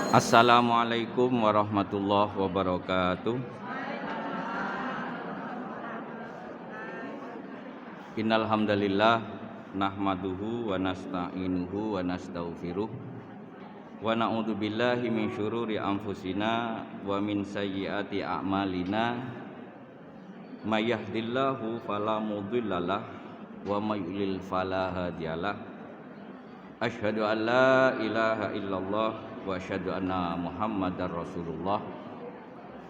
Assalamualaikum warahmatullahi wabarakatuh. Innal hamdalillah nahmaduhu wa nasta'inuhu wa nastaghfiruh wa na'udzu billahi min syururi anfusina wa min sayyiati a'malina. May yahdihillahu fala mudhillalah wa may yudlil fala hadiyalah. Asyhadu an la ilaha illallah wa asyhadu anna Muhammadar Rasulullah.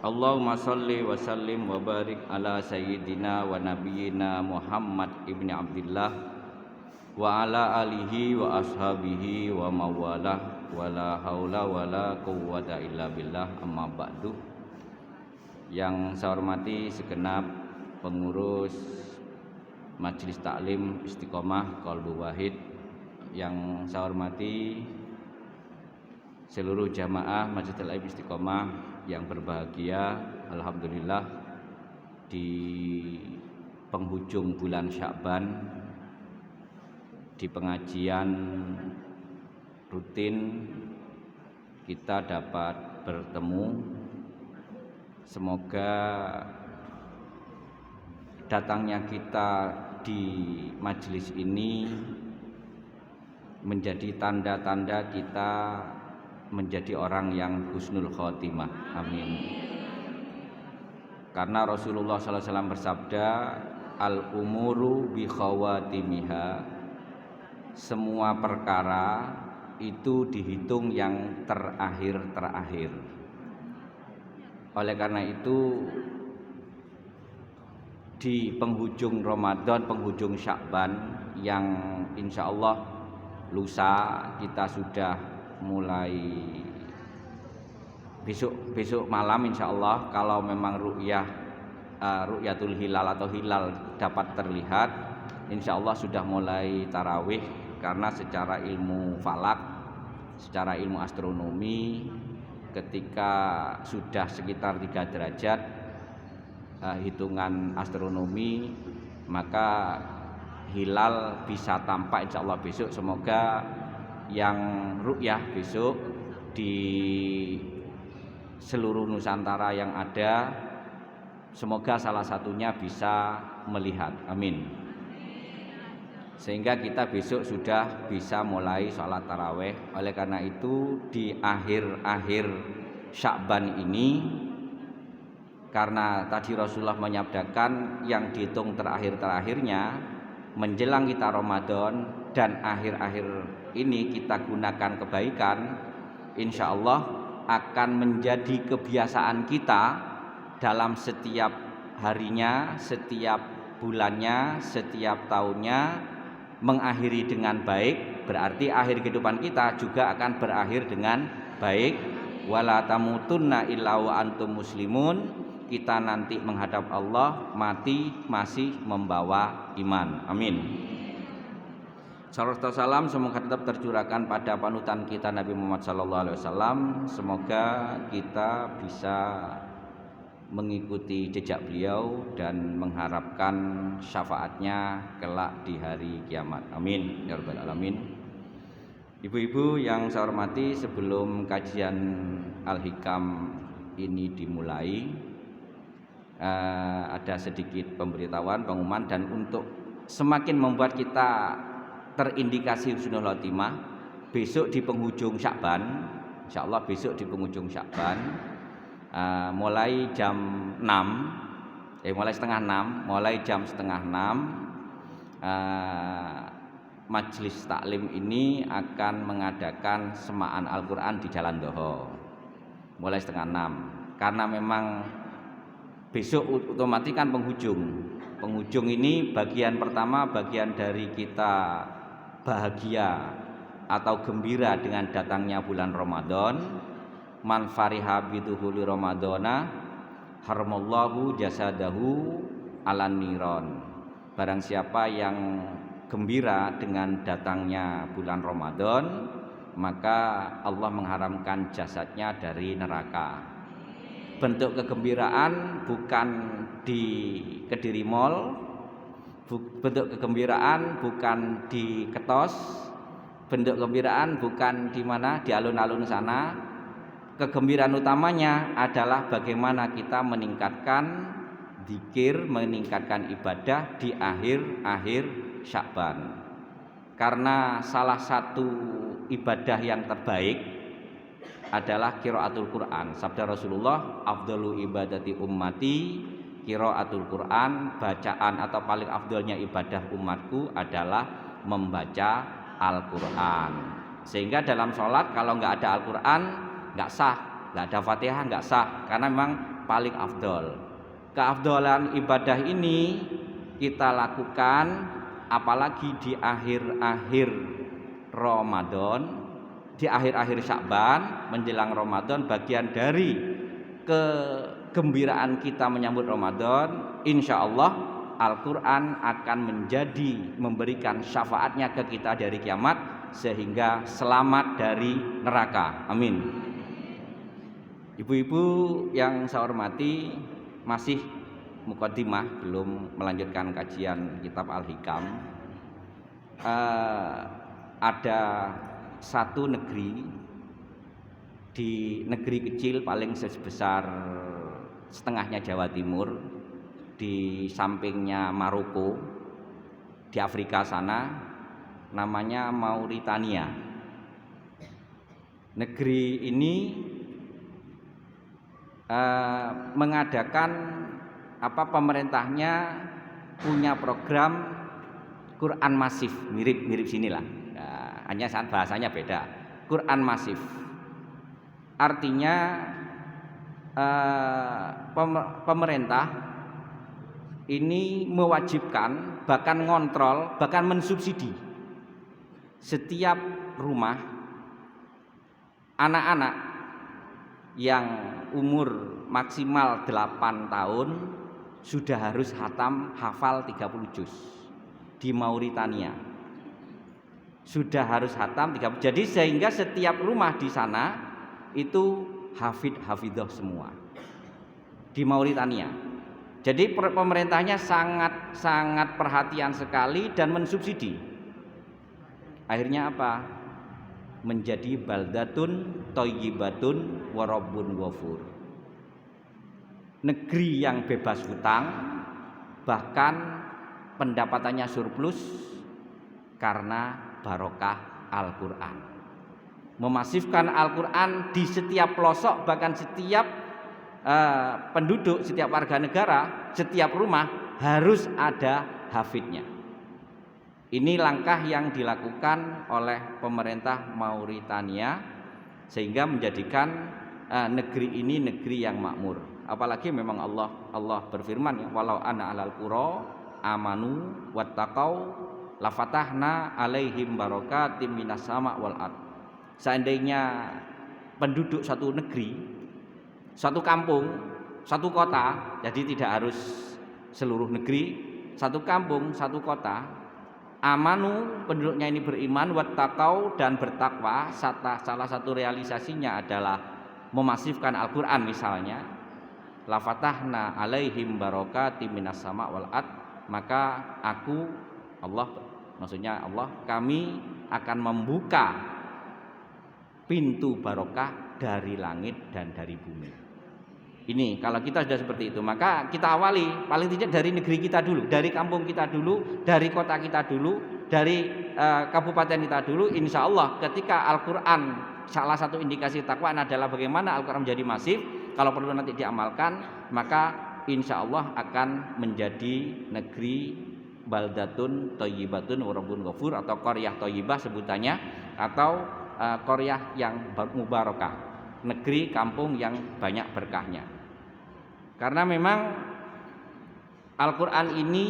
Allahumma salli wa sallim wa barik ala sayyidina wa nabiyyina Muhammad ibni Abdillah wa ala alihi wa ashabihi wa mawalah wa la haula wa la quwwata illa billah, amma ba'du. Yang saya hormati segenap pengurus Majelis Taklim Istiqomah Qalbu Wahid, yang saya hormati seluruh jamaah Majelis Taklim Istiqomah yang berbahagia. Alhamdulillah, di penghujung bulan Sya'ban, di pengajian rutin kita dapat bertemu. Semoga datangnya kita di majelis ini menjadi tanda-tanda kita menjadi orang yang husnul khotimah. Amin. Karena Rasulullah SAW bersabda, al-umuru bi khawatimiha, semua perkara itu dihitung yang terakhir-terakhir. Oleh karena itu, di penghujung Ramadan, penghujung Sya'ban, yang insya Allah lusa kita sudah mulai, besok malam insya Allah, kalau memang ru'yatul hilal atau hilal dapat terlihat, insya Allah sudah mulai tarawih. Karena secara ilmu falak, secara ilmu astronomi, ketika sudah sekitar 3 derajat hitungan astronomi, maka hilal bisa tampak insya Allah besok. Semoga yang ru'yah besok di seluruh Nusantara yang ada, semoga salah satunya bisa melihat. Amin. Sehingga kita besok sudah bisa mulai sholat taraweh. Oleh karena itu, di akhir-akhir Sya'ban ini, karena tadi Rasulullah menyabdakan yang dihitung terakhir-terakhirnya menjelang kita Ramadan, dan akhir-akhir ini kita gunakan kebaikan, insya Allah akan menjadi kebiasaan kita dalam setiap harinya, setiap bulannya, setiap tahunnya mengakhiri dengan baik. Berarti akhir kehidupan kita juga akan berakhir dengan baik. Wala tamutunna illa wa antum muslimun, kita nanti menghadap Allah mati masih membawa iman. Amin. Salawat salam semoga tetap tercurahkan pada panutan kita Nabi Muhammad SAW. Semoga kita bisa mengikuti jejak beliau dan mengharapkan syafaatnya kelak di hari kiamat. Amin ya rabbal alamin. Ibu-ibu yang saya hormati, sebelum kajian Al-Hikam ini dimulai, ada sedikit pemberitahuan, pengumuman, dan untuk semakin membuat kita terindikasi husnul khotimah, besok di penghujung Sya'ban, insyaallah besok di penghujung Sya'ban, mulai jam 6, mulai setengah 6, mulai jam setengah 6, Majelis Taklim ini akan mengadakan semaan Al-Quran di Jalan Doho mulai setengah 6. Karena memang besok otomatis kan penghujung ini bagian pertama, bagian dari kita bahagia atau gembira dengan datangnya bulan Ramadan. Man fariha biduhuli Ramadana haramallahu jasadahu alan niron. Barang siapa yang gembira dengan datangnya bulan Ramadan, maka Allah mengharamkan jasadnya dari neraka. Bentuk kegembiraan bukan di Kediri Mall, bentuk kegembiraan bukan di Ketos, bentuk kegembiraan bukan di mana, di alun-alun sana, kegembiraan utamanya adalah bagaimana kita meningkatkan zikir, meningkatkan ibadah di akhir-akhir Sya'ban. Karena salah satu ibadah yang terbaik adalah qiraatul Quran. Sabda Rasulullah, afdalu ibadati ummati qiraatul Quran. Bacaan atau paling afdalnya ibadah umatku adalah membaca Al-Quran. Sehingga dalam sholat kalau nggak ada Al-Quran nggak sah, nggak ada Fatihah nggak sah, karena memang paling afdal. Keafdalan ibadah ini kita lakukan apalagi di akhir-akhir Ramadan, di akhir-akhir Sya'ban menjelang Ramadan, bagian dari kegembiraan kita menyambut Ramadan. Insya Allah Al-Quran akan memberikan syafaatnya ke kita dari kiamat sehingga selamat dari neraka. Amin. Ibu-ibu yang saya hormati, masih mukaddimah, belum melanjutkan kajian kitab Al-Hikam. Ada satu negeri, di negeri kecil paling sebesar setengahnya Jawa Timur, di sampingnya Maroko, di Afrika sana, namanya Mauritania. Negeri ini mengadakan pemerintahnya punya program Quran masif, mirip sinilah, hanya saat bahasanya beda. Quran masif artinya pemerintah ini mewajibkan, bahkan ngontrol, bahkan mensubsidi setiap rumah anak-anak yang umur maksimal 8 tahun sudah harus hafal 30 juz. Di Mauritania sudah harus hatam 30. Jadi sehingga setiap rumah di sana itu hafidhah semua di Mauritania. Jadi pemerintahnya sangat perhatian sekali dan mensubsidi. Akhirnya apa? Menjadi baldatun thayyibatun wa rabbun ghafur. Negeri yang bebas hutang, bahkan pendapatannya surplus karena barokah Al-Quran. Memasifkan Al-Quran di setiap pelosok, bahkan setiap penduduk, setiap warga negara, setiap rumah harus ada hafidnya. Ini langkah yang dilakukan oleh pemerintah Mauritania sehingga menjadikan negeri ini negeri yang makmur. Apalagi memang Allah berfirman, ya, walau ana alal qura amanu wattaqau lafatahna alaihim barakatim minas sama wal ard. Seandainya penduduk satu negeri, satu kampung, satu kota, jadi tidak harus seluruh negeri, satu kampung, satu kota, amanu, penduduknya ini beriman, wattaqau, dan bertakwa. Salah satu realisasinya adalah memasifkan Al-Quran misalnya, lafatahna alaihim barakatim minas sama wal ard, maka kami akan membuka pintu barokah dari langit dan dari bumi. Ini kalau kita sudah seperti itu, maka kita awali paling tidak dari negeri kita dulu, dari kampung kita dulu, dari kota kita dulu, dari kabupaten kita dulu. Insya Allah ketika Al-Quran, salah satu indikasi takwa adalah bagaimana Al-Quran menjadi masif. Kalau perlu nanti diamalkan, maka insya Allah akan menjadi negeri baldatun thayyibatun wa rabbun ghafur, atau qaryah thayyibah sebutannya, atau qaryah yang mubarakah, negeri kampung yang banyak berkahnya. Karena memang Al-Quran ini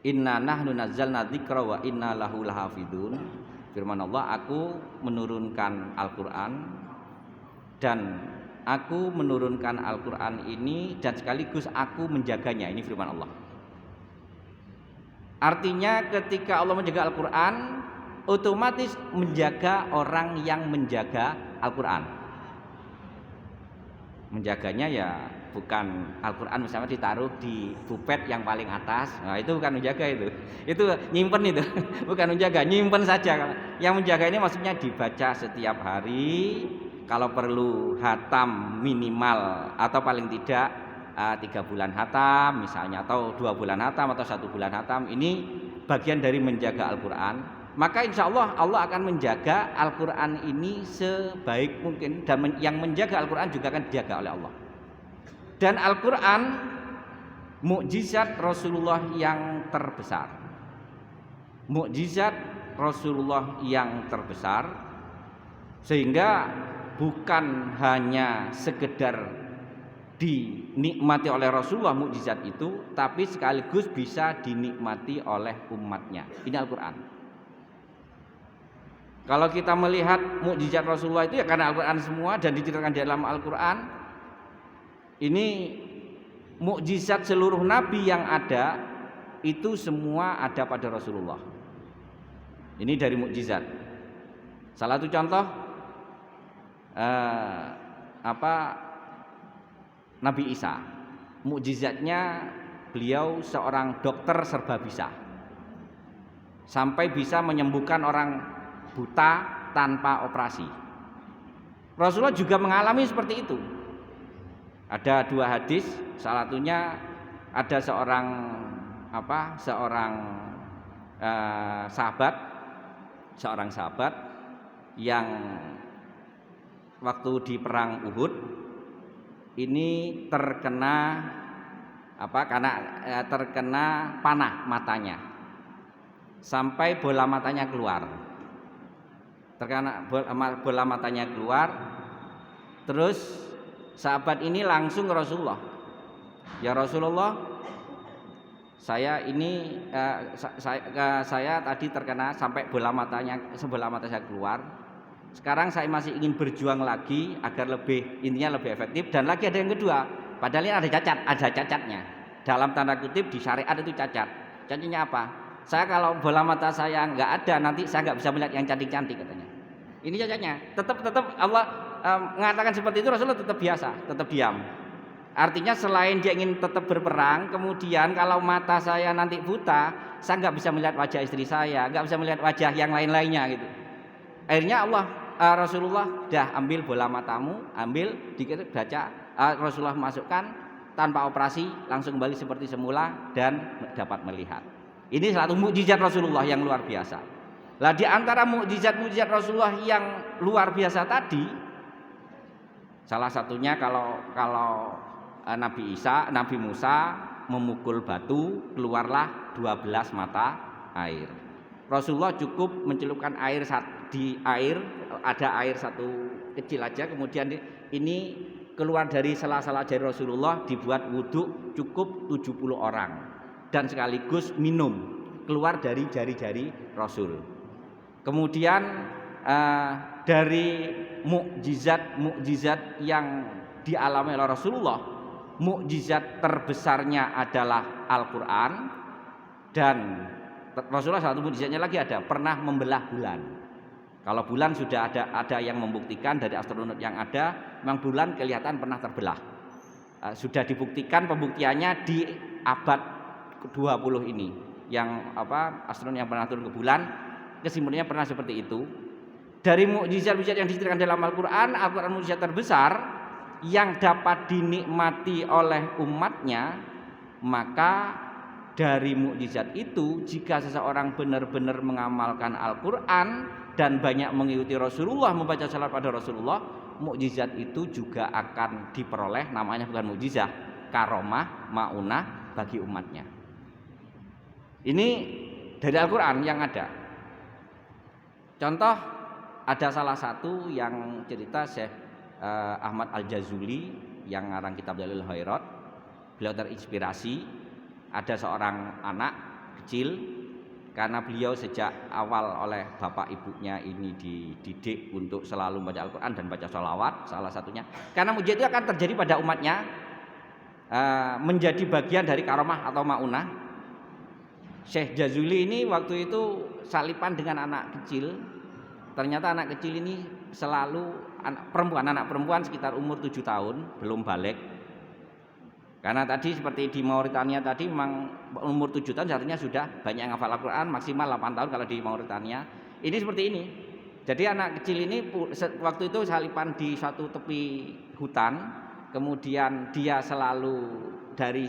inna nahnu nazzalna dzikra wa inna lahu lahafidun. Firman Allah, aku menurunkan Al-Quran dan aku menurunkan Al-Quran ini dan sekaligus aku menjaganya. Ini firman Allah. Artinya ketika Allah menjaga Al-Quran, otomatis menjaga orang yang menjaga Al-Quran. Menjaganya ya bukan Al-Quran misalnya ditaruh di bupet yang paling atas, nah itu bukan menjaga, itu nyimpen, itu bukan menjaga, nyimpen saja. Yang menjaga ini maksudnya dibaca setiap hari, kalau perlu hatam minimal atau paling tidak 3 bulan hatam misalnya, atau 2 bulan hatam atau 1 bulan hatam. Ini bagian dari menjaga Al-Quran. Maka insya Allah Allah akan menjaga Al-Quran ini sebaik mungkin, dan yang menjaga Al-Quran juga akan dijaga oleh Allah. Dan Al-Quran mukjizat Rasulullah yang terbesar, mukjizat Rasulullah yang terbesar, sehingga bukan hanya sekedar dinikmati oleh Rasulullah mukjizat itu, tapi sekaligus bisa dinikmati oleh umatnya. Ini Al-Quran. Kalau kita melihat mukjizat Rasulullah itu ya karena Al-Quran semua dan diceritakan di dalam Al-Quran. Ini mukjizat seluruh nabi yang ada itu semua ada pada Rasulullah. Ini dari mukjizat. Salah satu contoh Nabi Isa. Mukjizatnya beliau seorang dokter serba bisa. Sampai bisa menyembuhkan orang buta tanpa operasi. Rasulullah juga mengalami seperti itu. Ada 2 hadis, salah satunya ada seorang sahabat yang waktu di perang Uhud ini terkena terkena panah matanya sampai bola matanya keluar. Terkena bola matanya keluar, terus sahabat ini langsung ke Rasulullah. Ya Rasulullah, saya ini saya tadi terkena sampai sebelah mata saya keluar. Sekarang saya masih ingin berjuang lagi agar lebih efektif. Dan lagi ada yang kedua, padahal ini ada cacatnya. Dalam tanda kutip di syariat itu cacat. Cacatnya apa? Saya kalau bola mata saya nggak ada, nanti saya nggak bisa melihat yang cantik-cantik katanya. Ini cacatnya. Tetap Allah mengatakan seperti itu, Rasulullah tetap biasa, tetap diam. Artinya selain dia ingin tetap berperang, kemudian kalau mata saya nanti buta, saya nggak bisa melihat wajah istri saya, nggak bisa melihat wajah yang lain-lainnya gitu. Akhirnya Rasulullah dah ambil bola matamu, ambil dikit baca, Rasulullah masukkan tanpa operasi, langsung kembali seperti semula dan dapat melihat. Ini satu mukjizat Rasulullah yang luar biasa. Lah di antara mukjizat Rasulullah yang luar biasa tadi, salah satunya kalau Nabi Musa memukul batu, keluarlah 12 mata air. Rasulullah cukup mencelupkan air ada air satu kecil aja, kemudian ini keluar dari sela-sela jari Rasulullah, dibuat wudhu cukup 70 orang dan sekaligus minum keluar dari jari-jari Rasul. Kemudian dari mukjizat yang dialami oleh Rasulullah, mukjizat terbesarnya adalah Al-Quran. Dan Rasulullah satu mukjizatnya lagi ada, pernah membelah bulan. Kalau bulan sudah ada yang membuktikan dari astronot yang ada, memang bulan kelihatan pernah terbelah. Sudah dibuktikan, pembuktiannya di abad ke-20 ini. Yang astronot yang pernah turun ke bulan, kesimpulannya pernah seperti itu. Dari mukjizat-mukjizat yang diceritakan dalam Al-Quran mukjizat terbesar yang dapat dinikmati oleh umatnya. Maka dari mukjizat itu, jika seseorang benar-benar mengamalkan Al-Quran dan banyak mengikuti Rasulullah, membaca salat pada Rasulullah, mukjizat itu juga akan diperoleh. Namanya bukan mukjizat, karomah, maunah bagi umatnya. Ini dari Al-Quran yang ada. Contoh, ada salah satu yang cerita Syekh Ahmad Al-Jazuli yang ngarang kitab Dalil Khairat. Beliau terinspirasi, ada seorang anak kecil, karena beliau sejak awal oleh bapak ibunya ini dididik untuk selalu membaca Al-Quran dan baca sholawat, salah satunya. Karena mujizat itu akan terjadi pada umatnya, menjadi bagian dari karomah atau maunah. Syekh Jazuli ini waktu itu salipan dengan anak kecil. Ternyata anak kecil ini selalu anak perempuan sekitar umur 7 tahun, belum balik. Karena tadi seperti di Mauritania tadi memang umur 7 tahun artinya sudah banyak yang hafal Al-Quran, maksimal 8 tahun kalau di Mauritania. Ini seperti ini. Jadi anak kecil ini waktu itu salipan di suatu tepi hutan, kemudian dia selalu dari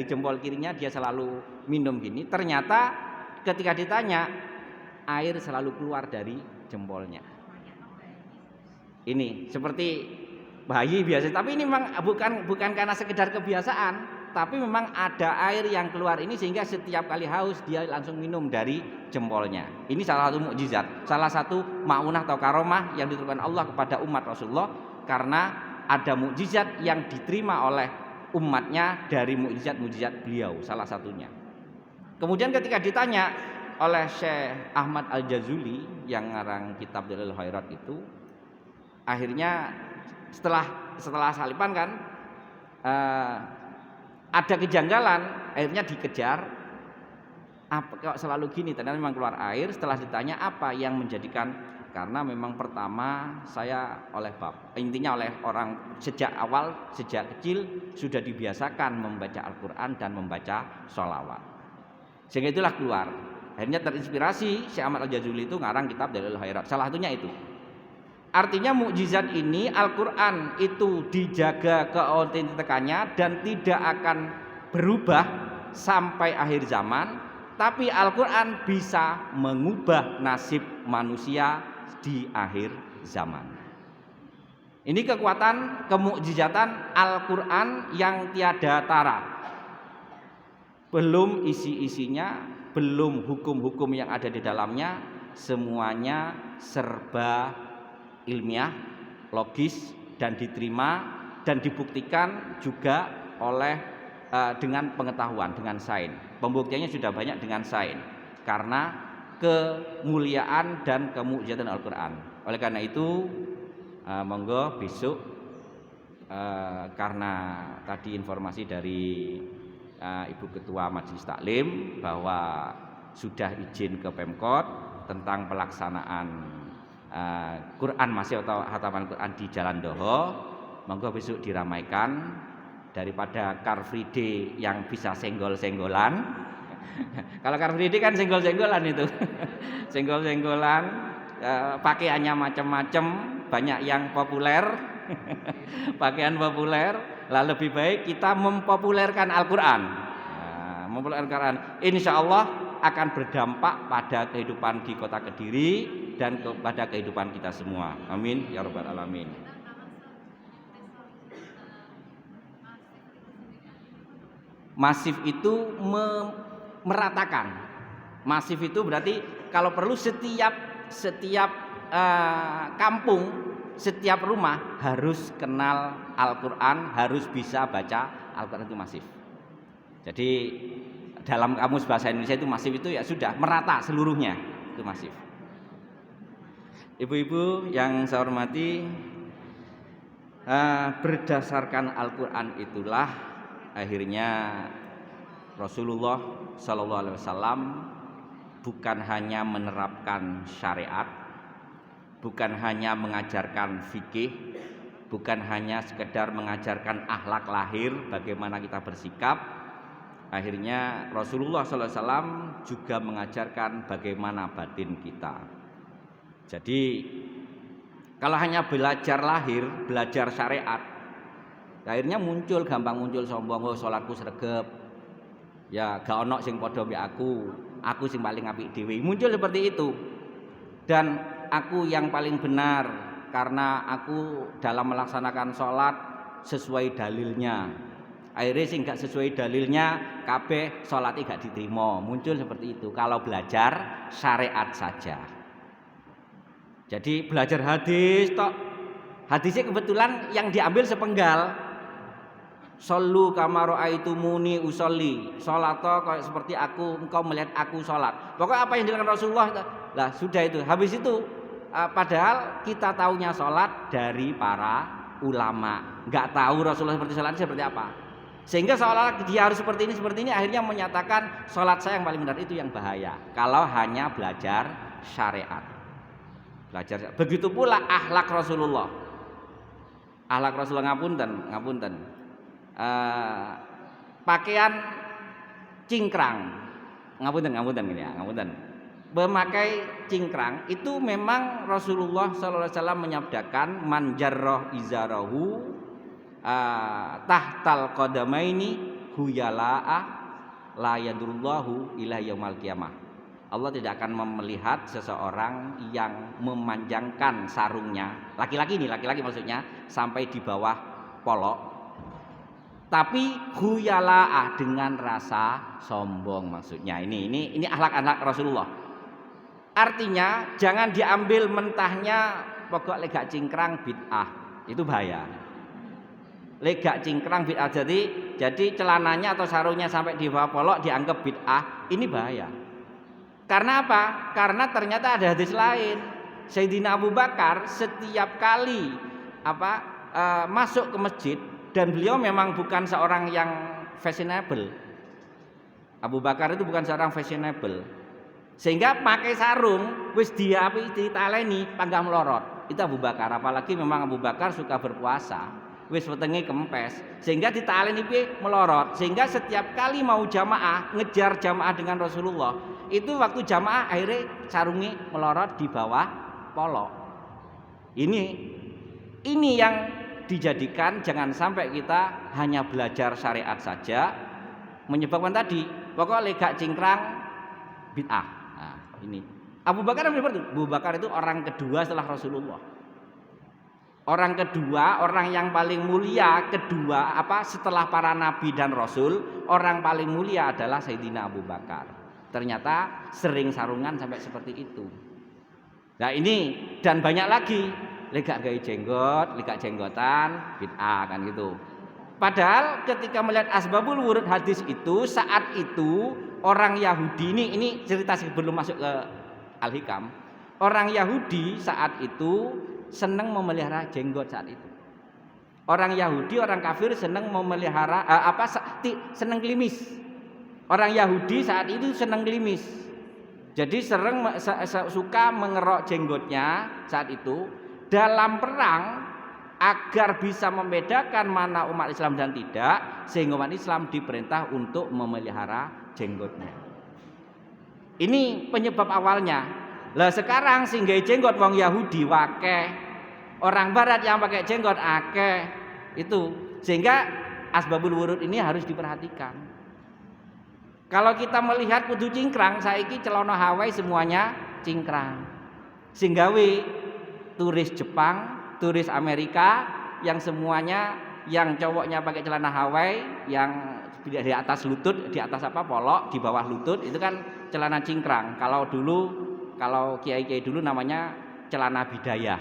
jempol kirinya dia selalu minum gini. Ternyata ketika ditanya, air selalu keluar dari jempolnya. Ini seperti bayi biasa, tapi ini memang bukan karena sekedar kebiasaan, tapi memang ada air yang keluar ini sehingga setiap kali haus dia langsung minum dari jempolnya. Ini salah satu mukjizat, salah satu maunah atau karomah yang diturunkan Allah kepada umat Rasulullah karena ada mukjizat yang diterima oleh umatnya dari mukjizat-mukjizat beliau, salah satunya. Kemudian ketika ditanya oleh Syekh Ahmad Al-Jazuli yang ngarang kitab Dalil Khairat itu, akhirnya setelah salipan kan ada kejanggalan, akhirnya dikejar. Apa kok selalu gini? Ternyata memang keluar air. Setelah ditanya apa yang menjadikan, karena memang pertama saya oleh orang sejak awal, sejak kecil sudah dibiasakan membaca Al-Quran dan membaca sholawat, sehingga itulah keluar. Akhirnya terinspirasi Syekh Ahmad Al-Jazuli itu ngarang kitab Dalil Khairat. Salah satunya itu. Artinya mukjizat ini Al-Quran itu dijaga keautentikannya dan tidak akan berubah sampai akhir zaman. Tapi Al-Quran bisa mengubah nasib manusia di akhir zaman. Ini kekuatan kemukjizatan Al-Quran yang tiada tara. Belum isi-isinya, belum hukum-hukum yang ada di dalamnya, semuanya serba ilmiah, logis, dan diterima dan dibuktikan juga oleh dengan pengetahuan, dengan sains. Pembuktiannya sudah banyak dengan sains karena kemuliaan dan kemukjizatan Al-Quran. Oleh karena itu monggo besok karena tadi informasi dari Ibu Ketua Majelis Taklim bahwa sudah izin ke Pemkot tentang pelaksanaan Quran masih atau hataman Quran di Jalan Doho, monggo besok diramaikan daripada Car Free Day yang bisa senggol-senggolan. Kalau Car Free Day kan senggol-senggolan itu, senggol-senggolan, pakaiannya macam-macam, banyak yang populer, pakaian populer. Lah lebih baik kita mempopulerkan Al-Quran, mempopulerkan Al-Quran. Insya Allah akan berdampak pada kehidupan di Kota Kediri dan kepada kehidupan kita semua. Amin ya rabbal alamin. Masif itu meratakan. Masif itu berarti kalau perlu setiap kampung, setiap rumah harus kenal Al-Quran, harus bisa baca Al-Quran, itu masif. Jadi dalam kamus bahasa Indonesia itu masif itu ya sudah merata seluruhnya, itu masif. Ibu-ibu yang saya hormati, berdasarkan Al-Quran itulah akhirnya Rasulullah Sallallahu Alaihi Wasallam bukan hanya menerapkan syariat, bukan hanya mengajarkan fikih, bukan hanya sekedar mengajarkan akhlak lahir bagaimana kita bersikap. Akhirnya Rasulullah Sallallahu Alaihi Wasallam juga mengajarkan bagaimana batin kita. Jadi kalau hanya belajar lahir, belajar syariat, akhirnya gampang muncul sombong, oh salatku sregep, ya gak ono sing padha mbek aku sing paling apik dhewe. Muncul seperti itu. Dan aku yang paling benar karena aku dalam melaksanakan sholat sesuai dalilnya. Akhirnya sing gak sesuai dalilnya kabeh sholatnya gak diterima. Muncul seperti itu kalau belajar syariat saja. Jadi belajar hadis tok, hadisnya kebetulan yang diambil sepenggal. Shollu kama ra'aitumuni usolli, sholat kayak seperti aku, engkau melihat aku sholat. Pokoknya apa yang dilakukan Rasulullah, lah sudah itu. Habis itu padahal kita taunya sholat dari para ulama, nggak tahu Rasulullah seperti apa. Sehingga seolah-olah dia harus seperti ini, akhirnya menyatakan sholat saya yang paling benar itu yang bahaya. Kalau hanya belajar syariat. Begitu pula akhlak Rasulullah. Akhlak Rasulullah ngapunten. Pakaian cingkrang. Ngapunten gini ya, ngapunten. memakai cingkrang itu memang Rasulullah sallallahu alaihi wasallam menyabdakan man jarrah izarahu tahtal qadamaini huyala'a la yadurullahu ila yaumal qiyamah. Allah tidak akan melihat seseorang yang memanjangkan sarungnya, laki-laki maksudnya, sampai di bawah polok, tapi huyala'a dengan rasa sombong maksudnya. Ini akhlak-akhlak Rasulullah. Artinya jangan diambil mentahnya pokok legak cingkrang bid'ah, itu bahaya. Legak cingkrang bid'ah, jadi celananya atau sarungnya sampai di bawah polok dianggap bid'ah, ini bahaya. Karena apa? Karena ternyata ada hadis lain. Sayyidina Abu Bakar setiap kali masuk ke masjid, dan beliau memang bukan seorang yang fashionable. Abu Bakar itu bukan seorang fashionable. Sehingga pakai sarung wis ditaleni panggah melorot. Itu Abu Bakar, apalagi memang Abu Bakar suka berpuasa. Wis wetenge kempes, sehingga ditaleni piye melorot. Sehingga setiap kali mau jamaah, ngejar jamaah dengan Rasulullah, itu waktu jamaah akhirnya sarungnya melorot di bawah polok. Ini yang dijadikan jangan sampai kita hanya belajar syariat saja, menyebabkan tadi pokok legak cingkrang bid'ah. Nah, ini Abu Bakar itu orang kedua setelah Rasulullah. Orang kedua, orang yang paling mulia kedua setelah para nabi dan rasul, orang paling mulia adalah Sayyidina Abu Bakar. Ternyata sering sarungan sampai seperti itu. Nah ini dan banyak lagi, legak gawe jenggot, legak jenggotan, bid'ah kan gitu. Padahal ketika melihat asbabul wurud hadis itu, saat itu orang Yahudi, ini cerita sebelum masuk ke Al-Hikam. Orang Yahudi saat itu senang memelihara jenggot saat itu. Orang Yahudi, orang kafir senang memelihara senang klimis. Orang Yahudi saat itu senang klimis. Jadi suka mengerok jenggotnya saat itu dalam perang agar bisa membedakan mana umat Islam dan tidak, sehingga umat Islam diperintah untuk memelihara jenggotnya. Ini penyebab awalnya. Lah sekarang sehingga jenggot wong Yahudi wakeh, orang Barat yang pakai jenggot akeh itu, sehingga asbabul wurud ini harus diperhatikan. Kalau kita melihat kudu cingkrang, saiki celana Hawaii semuanya cingkrang. Singgawe turis Jepang, turis Amerika yang semuanya yang cowoknya pakai celana Hawaii yang di atas lutut, di atas polok, di bawah lutut itu kan celana cingkrang. Kalau kiai-kiai dulu namanya celana bidayah.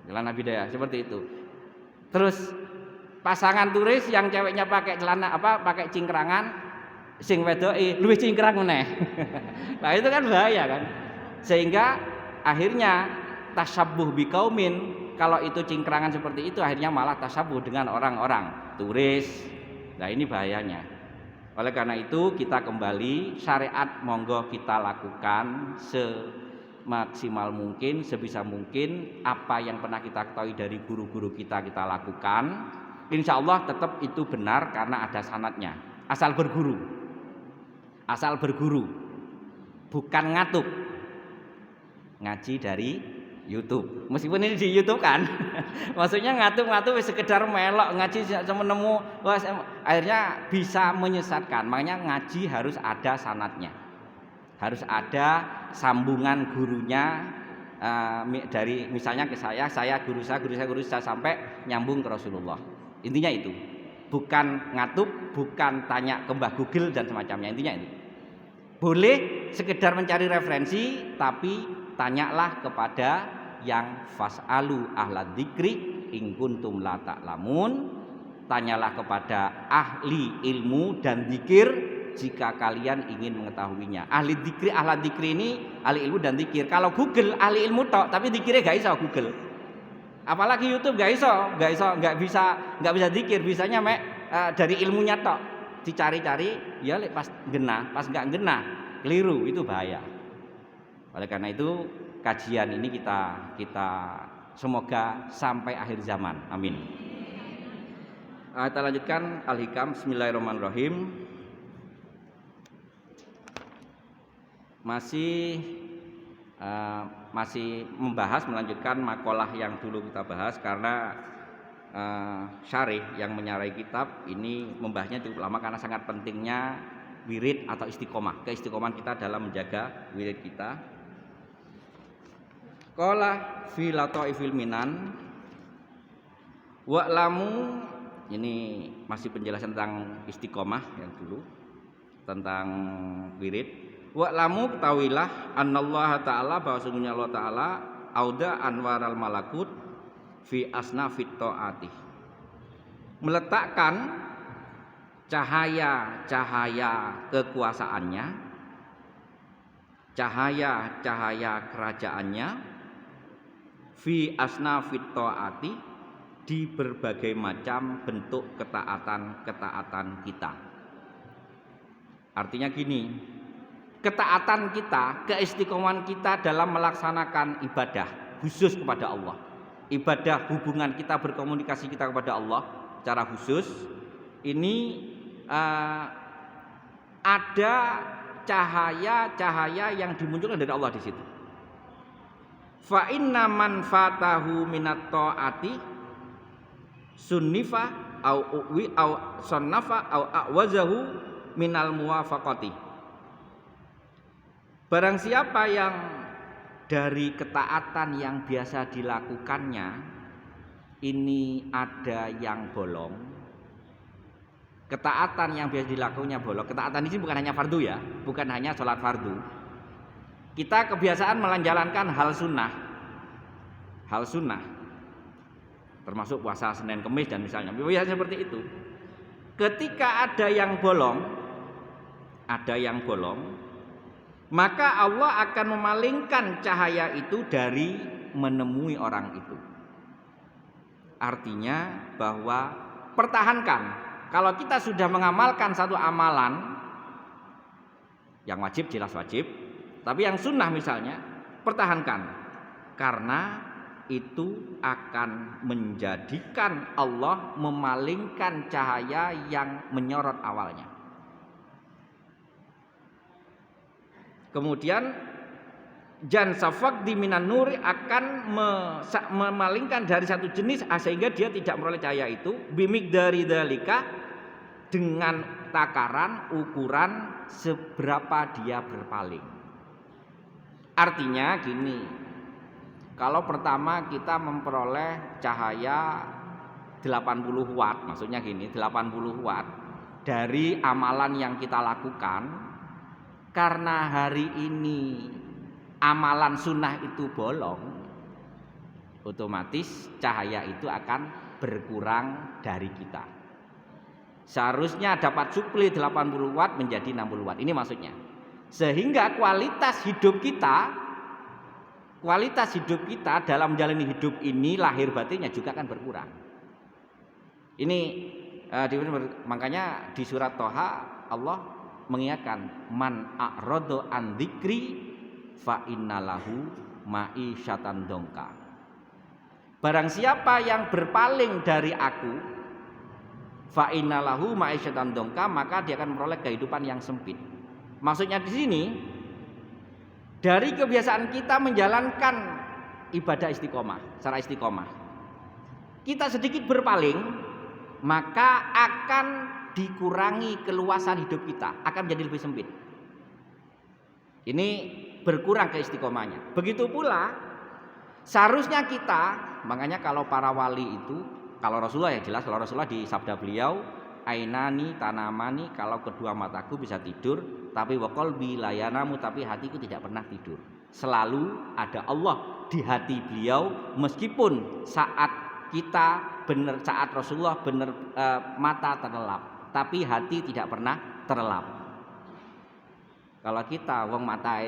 Celana bidayah seperti itu. Terus pasangan turis yang ceweknya pakai celana pakai cingkrangan, sing wedoke luwih cingkrang meneh. Nah, itu kan bahaya kan. Sehingga akhirnya tasabbuh biqaumin, kalau itu cingkrangan seperti itu akhirnya malah tasabbuh dengan orang-orang turis. Nah, ini bahayanya. Oleh karena itu kita kembali syariat monggo kita lakukan semaksimal mungkin, sebisa mungkin apa yang pernah kita ketahui dari guru-guru kita lakukan. Insya Allah tetap itu benar karena ada sanadnya. Asal berguru, bukan ngatuk. Ngaji dari YouTube. Meskipun ini di YouTube kan. Maksudnya ngatuk sekedar melok ngaji nemu, akhirnya bisa menyesatkan. Makanya ngaji harus ada sanadnya. Harus ada sambungan gurunya dari misalnya ke saya guru saya sampai nyambung ke Rasulullah. Intinya itu. Bukan ngatuk, bukan tanya ke Mbah Google dan semacamnya. Intinya itu. Boleh sekedar mencari referensi, tapi tanyalah kepada yang fasalu ahla dzikri in kuntum la ta'lamun. Tanyalah kepada ahli ilmu dan zikir jika kalian ingin mengetahuinya. Ahli dzikri, ahla dzikri ini ahli ilmu dan zikir. Kalau Google ahli ilmu tok, tapi zikirnya gak iso Google. Apalagi YouTube gak bisa zikir, bisanya dari ilmunya tok. Dicari-cari ya pas genah, pas enggak genah, keliru, itu bahaya. Oleh karena itu kajian ini kita semoga sampai akhir zaman. Amin. Kita lanjutkan Al-Hikam. Bismillahirrahmanirrahim. masih melanjutkan makalah yang dulu kita bahas, karena syarih yang menyarai kitab ini membahasnya cukup lama karena sangat pentingnya wirid atau istiqomah, keistiqomahan kita dalam menjaga wirid kita. Qala fi lataifil minan wa'lamu, ini masih penjelasan tentang istiqomah yang dulu tentang wirid. Wa'lamu, ketahuilah, annallaha ta'ala, bahwa sungguhnya Allah ta'ala auda anwaral malakut fi asnafit ta'ati, meletakkan cahaya-cahaya kekuasaannya, cahaya-cahaya kerajaannya, fi asnafit ta'ati, di berbagai macam bentuk ketaatan-ketaatan kita. Artinya gini, ketaatan kita, keistiqomahan kita dalam melaksanakan ibadah khusus kepada Allah, ibadah hubungan kita, berkomunikasi kita kepada Allah secara khusus, ini ada cahaya-cahaya yang dimunculkan dari Allah di situ. Fa inna man fatahu minat ta'ati sunnifa au uwi au sannafa au awazahu minal muwafaqati. Barang siapa yang dari ketaatan yang biasa dilakukannya ini ada yang bolong, ketaatan yang biasa dilakukannya bolong. Ketaatan ini bukan hanya fardu ya, bukan hanya sholat fardu. Kita kebiasaan menjalankan hal sunnah, termasuk puasa Senin Kemis dan misalnya, biasanya seperti itu. Ketika ada yang bolong, maka Allah akan memalingkan cahaya itu dari menemui orang itu. Artinya bahwa pertahankan, kalau kita sudah mengamalkan satu amalan yang wajib, jelas wajib, tapi yang sunnah misalnya, pertahankan, karena itu akan menjadikan Allah memalingkan cahaya yang menyorot awalnya. Kemudian jan safaq di minan nuri akan memalingkan dari satu jenis sehingga dia tidak memperoleh cahaya itu, bimik dari dalika, dengan takaran ukuran seberapa dia berpaling. Artinya gini, kalau pertama kita memperoleh cahaya 80 watt, maksudnya gini, 80 watt dari amalan yang kita lakukan, karena hari ini amalan sunnah itu bolong, otomatis cahaya itu akan berkurang dari kita. Seharusnya dapat suplai 80 watt menjadi 60 watt, ini maksudnya. Sehingga kualitas hidup kita dalam menjalani hidup ini, lahir batinnya juga akan berkurang. Ini makanya di surat Toha Allah mengingatkan, man a'rado an dzikri fa innalahu ma'isyatan dongka. Barang siapa yang berpaling dari aku, fa innalahu ma'isyatan dongka, maka dia akan memperoleh kehidupan yang sempit. Maksudnya di sini, dari kebiasaan kita menjalankan ibadah istiqomah, secara istiqomah, kita sedikit berpaling, maka akan dikurangi keluasan hidup kita, akan menjadi lebih sempit. Ini berkurang keistiqomahnya. Begitu pula seharusnya kita, makanya kalau para wali itu, kalau Rasulullah ya jelas, kalau Rasulullah di sabda beliau, ainani tanamani, kalau kedua mataku bisa tidur, tapi wa qalbi la yanamu, tapi hatiku tidak pernah tidur. Selalu ada Allah di hati beliau, meskipun saat kita benar, saat Rasulullah benar mata terlelap, tapi hati tidak pernah terlelap. Kalau kita wong mata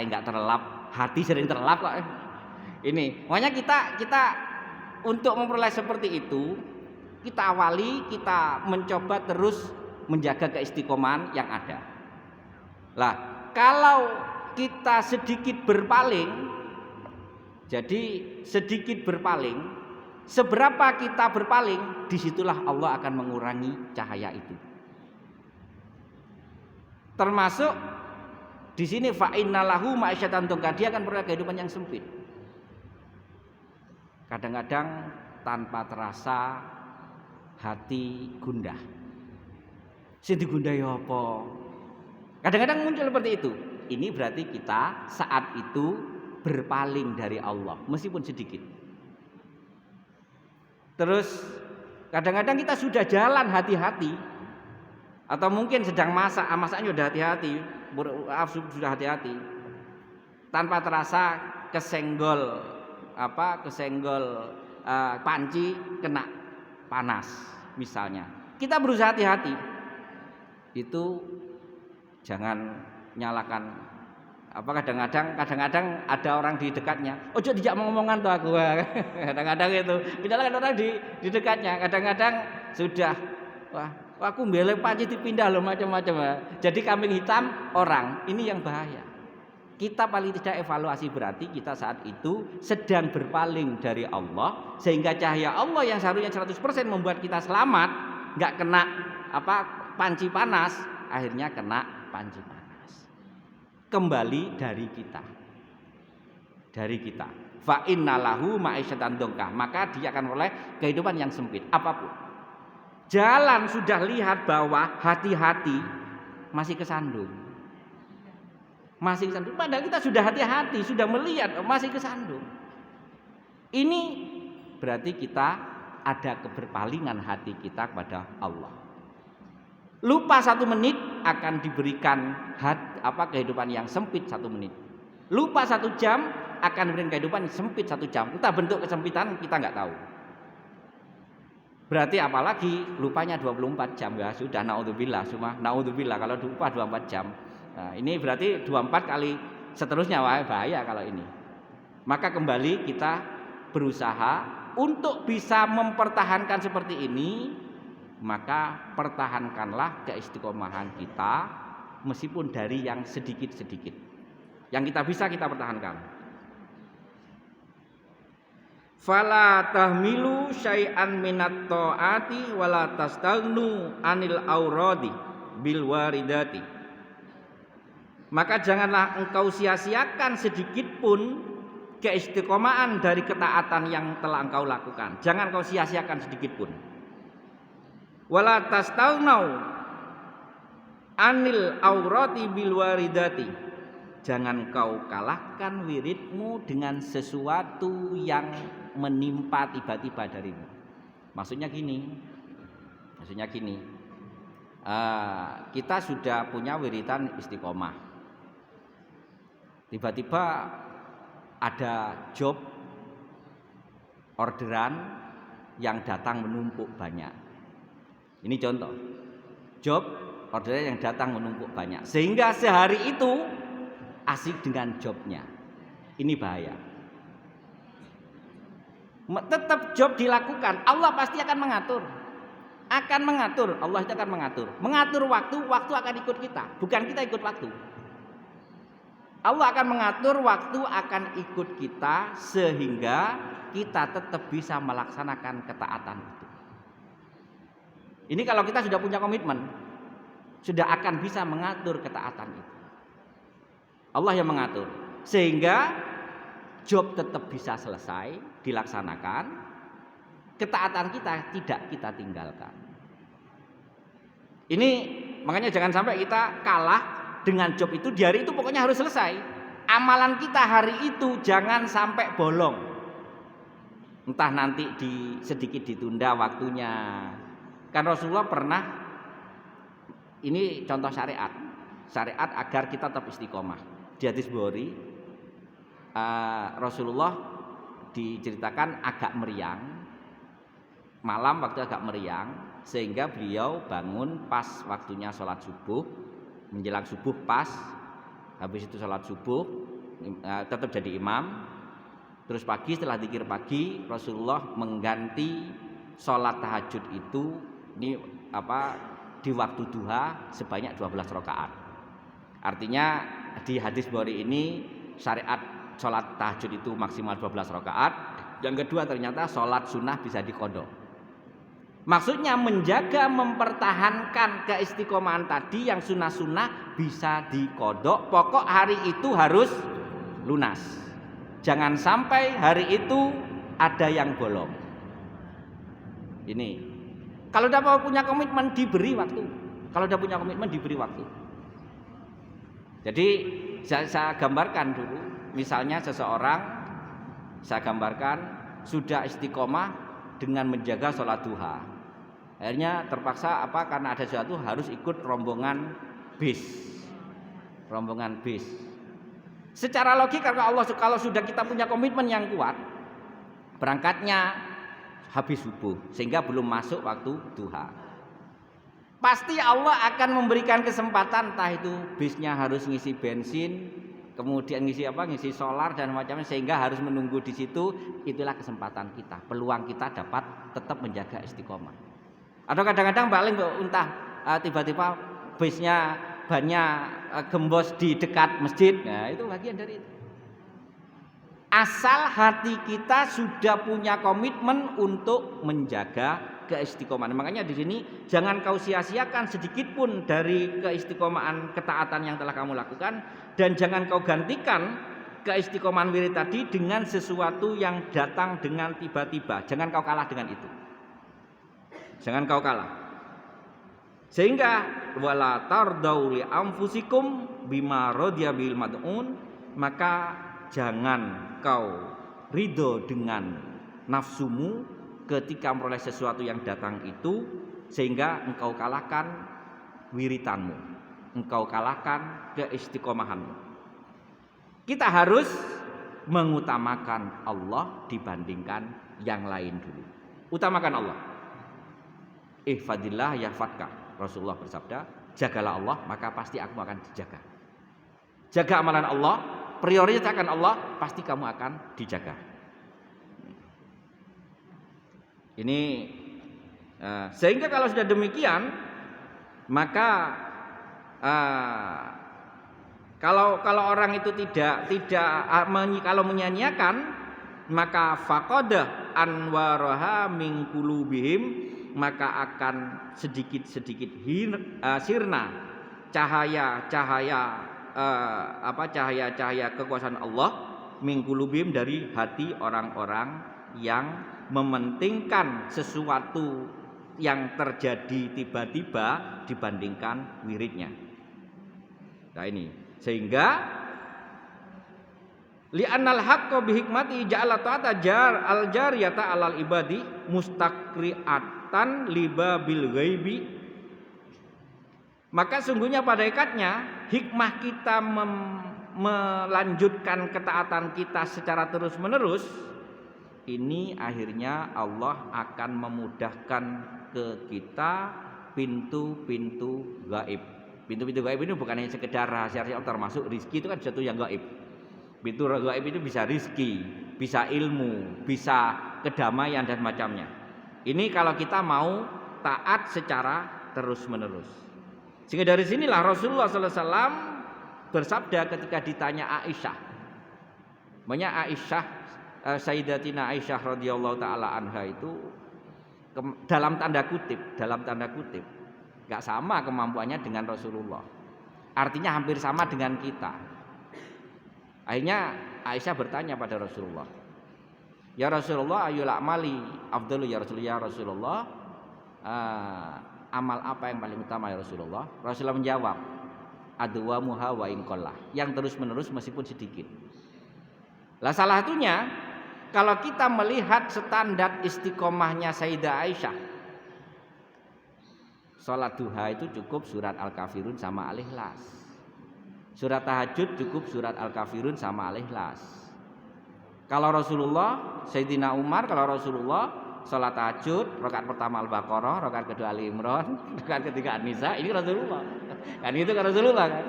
enggak terlelap, hati sering terlelap kok. Ini makanya kita untuk memperoleh seperti itu, kita awali, kita mencoba terus menjaga keistiqomahan yang ada. Lah, kalau kita sedikit berpaling, jadi sedikit berpaling, seberapa kita berpaling, disitulah Allah akan mengurangi cahaya itu. Termasuk Di sini fa innalahu ma'isyatan dongka, dia akan berada kehidupan yang sempit. Kadang-kadang tanpa terasa hati gundah. Sing digundahi apa? Kadang-kadang muncul seperti itu. Ini berarti kita saat itu berpaling dari Allah, meskipun sedikit. Terus kadang-kadang kita sudah jalan hati-hati, atau mungkin sedang masaknya sudah hati-hati, sudah hati-hati, tanpa terasa kesenggol panci kena panas misalnya. Kita berusaha hati-hati. Itu jangan nyalakan kadang-kadang ada orang di dekatnya. Ojo dijak ngomongan tuh aku. Kadang-kadang itu. Misalkan orang di dekatnya, kadang-kadang sudah aku mbelek panci dipindah loh macam-macam. Jadi kambing hitam orang, ini yang bahaya. Kita paling tidak evaluasi, berarti kita saat itu sedang berpaling dari Allah, sehingga cahaya Allah yang seharusnya 100% membuat kita selamat, nggak kena panci panas, akhirnya kena panci panas. Kembali dari kita. Fa innalahu ma'isyatan dongkah, maka dia akan oleh kehidupan yang sempit apapun. Jalan sudah lihat bahwa hati-hati masih kesandung. Padahal kita sudah hati-hati, sudah melihat masih kesandung. Ini berarti kita ada keberpalingan hati kita kepada Allah. Lupa 1 menit akan diberikan kehidupan yang sempit 1 menit. Lupa 1 jam akan diberikan kehidupan sempit 1 jam. Entah bentuk kesempitan kita nggak tahu. Berarti apalagi lupanya 24 jam, ya sudah naudzubillah, kalau lupa 24 jam. Nah, ini berarti 24 kali seterusnya, bahaya kalau ini. Maka kembali kita berusaha untuk bisa mempertahankan seperti ini, maka pertahankanlah keistiqomahan kita meskipun dari yang sedikit-sedikit. Yang kita bisa kita pertahankan. Fala tahmilu syai'an minat ta'ati wala tastaghnu anil auradi bil waridati. Maka janganlah engkau sia-siakan sedikit pun keistiqomahan dari ketaatan yang telah engkau lakukan. Jangan kau sia-siakan sedikit pun. Wala tastaunau anil aurati bil waridati. Jangan kau kalahkan wiridmu dengan sesuatu yang menimpa tiba-tiba darimu. Maksudnya gini. Kita sudah punya wiridan istiqomah. Tiba-tiba ada job orderan yang datang menumpuk banyak. Ini contoh. Job orderan yang datang menumpuk banyak, sehingga sehari itu asik dengan jobnya. Ini bahaya. Tetap job dilakukan, Allah pasti akan mengatur. Allah itu akan mengatur. Mengatur waktu akan ikut kita, bukan kita ikut waktu. Allah akan mengatur, waktu akan ikut kita, sehingga kita tetap bisa melaksanakan ketaatan itu. Ini kalau kita sudah punya komitmen, sudah akan bisa mengatur ketaatan itu. Allah yang mengatur, sehingga job tetap bisa selesai, dilaksanakan, ketaatan kita tidak kita tinggalkan. Ini makanya jangan sampai kita kalah dengan job itu. Di hari itu pokoknya harus selesai. Amalan kita hari itu jangan sampai bolong. Entah nanti sedikit ditunda waktunya. Kan Rasulullah pernah, ini contoh syariat agar kita tetap istiqomah. Di hadis Bukhari, Rasulullah diceritakan agak meriang, malam waktu agak meriang, sehingga beliau bangun pas waktunya sholat subuh, menjelang subuh pas, habis itu sholat subuh, tetap jadi imam. Terus pagi setelah zikir pagi, Rasulullah mengganti sholat tahajud itu di waktu duha sebanyak 12 rakaat. Artinya di hadis Bukhari ini syariat sholat tahajud itu maksimal 12 rakaat. Yang kedua ternyata sholat sunnah bisa diqodho. Maksudnya menjaga, mempertahankan keistiqomahan tadi yang sunnah-sunnah bisa dikodok. Pokok hari itu harus lunas. Jangan sampai hari itu ada yang bolong. Ini. Kalau udah punya komitmen diberi waktu. Kalau udah punya komitmen diberi waktu. Jadi saya gambarkan dulu. Misalnya seseorang, saya gambarkan sudah istiqomah dengan menjaga sholat duha. Akhirnya terpaksa karena ada sesuatu harus ikut rombongan bis. Rombongan bis. Secara logika kalau sudah kita punya komitmen yang kuat, berangkatnya habis subuh sehingga belum masuk waktu duha. Pasti Allah akan memberikan kesempatan, entah itu bisnya harus ngisi bensin, kemudian ngisi solar dan macamnya, sehingga harus menunggu di situ. Itulah kesempatan kita, peluang kita dapat tetap menjaga istiqomah. Atau kadang-kadang paling entah tiba-tiba bisnya bannya gembos di dekat masjid. Nah, itu bagian dari itu. Asal hati kita sudah punya komitmen untuk menjaga keistiqomahan. Makanya di sini jangan kau sia-siakan sedikit pun dari keistiqomahan ketaatan yang telah kamu lakukan, dan jangan kau gantikan keistiqomahan wirid tadi dengan sesuatu yang datang dengan tiba-tiba. Jangan kau kalah dengan itu. Jangan kau kalah. Sehingga wala tardau li anfusikum bima radiya bil mad'un, maka jangan kau ridho dengan nafsumu ketika memperoleh sesuatu yang datang itu, sehingga engkau kalahkan wiritanmu, engkau kalahkan keistiqomahanmu. Kita harus mengutamakan Allah dibandingkan yang lain dulu. Utamakan Allah. Ihfadillah yahfadka. Rasulullah bersabda, jagalah Allah maka pasti aku akan dijaga. Jaga amalan Allah, prioritaskan Allah, pasti kamu akan dijaga. Ini sehingga kalau sudah demikian, maka kalau orang itu tidak kalau menyanyiakan, maka faqada anwaraha min qulubihim, maka akan sedikit-sedikit sirna cahaya-cahaya kekuasaan Allah min qulubihim, dari hati orang-orang yang mementingkan sesuatu yang terjadi tiba-tiba dibandingkan wiridnya. Nah ini, sehingga li'annal haqqo bihikmati ja'ala ta'ata al-jariyata 'alal ibadi mustaqri'atan libabil ghaibi. Maka sungguhnya pada hakikatnya hikmah kita melanjutkan ketaatan kita secara terus-menerus, ini akhirnya Allah akan memudahkan ke kita pintu-pintu gaib. Pintu-pintu gaib ini bukan hanya sekedar rahasia-rahasia, termasuk rezeki itu kan sesuatu yang gaib. Pintu gaib itu bisa rizki, bisa ilmu, bisa kedamaian dan macamnya. Ini kalau kita mau taat secara terus-menerus. Sehingga dari sinilah Rasulullah SAW bersabda ketika ditanya Aisyah. Makanya Aisyah, Sayyidatina Aisyah radhiyallahu taala anha itu dalam tanda kutip, gak sama kemampuannya dengan Rasulullah. Artinya hampir sama dengan kita. Akhirnya Aisyah bertanya pada Rasulullah, ya Rasulullah, ayyul a'mali afdalu ya Rasulullah, amal apa yang paling utama ya Rasulullah? Rasulullah menjawab, adwamuha wa in qallah, yang terus-menerus meskipun sedikit. Lah salah satunya kalau kita melihat standar istiqomahnya Sayyidah Aisyah, sholat duha itu cukup surat Al-Kafirun sama Al-Ikhlas. Surat tahajud cukup surat Al-Kafirun sama Al-Ikhlas. Kalau Rasulullah, Sayyidina Umar, kalau Rasulullah sholat tahajud, rakaat pertama Al-Baqarah, rakaat kedua Ali Imran, rakaat ketiga An-Nisa, ini Rasulullah. Kan itu kan Rasulullah kan.